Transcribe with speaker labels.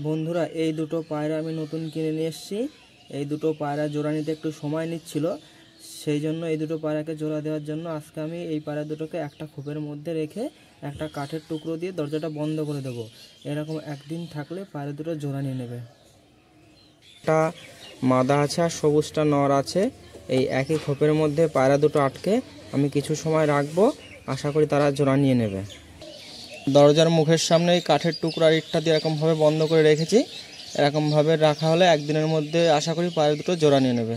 Speaker 1: বন্ধুরা, এই দুটো পায়রা আমি নতুন কিনে নিয়ে এসেছি। এই দুটো পায়রা জোড়া নিতে একটু সময় নিচ্ছিল, সেই জন্য এই দুটো পায়রাকে জোড়া দেওয়ার জন্য আজকে আমি এই পায়রা দুটোকে একটা খোপের মধ্যে রেখে একটা কাঠের টুকরো দিয়ে দরজাটা বন্ধ করে দেবো। এরকম একদিন থাকলে পায়রা দুটো জোড়া নিয়ে নেবে। একটা মাদা আছে আর সবুজটা নর আছে। এই একই খোপের মধ্যে পায়রা দুটো আটকে আমি কিছু সময় রাখবো, আশা করি তারা জোড়া নিয়ে নেবে। দরজার মুখের সামনে এই কাঠের টুকরা ইটটা দিয়ে এরকমভাবে বন্ধ করে রেখেছি। এরকমভাবে রাখা হলে একদিনের মধ্যে আশা করি পায়রা দুটো জোড়া নিয়ে নেবে।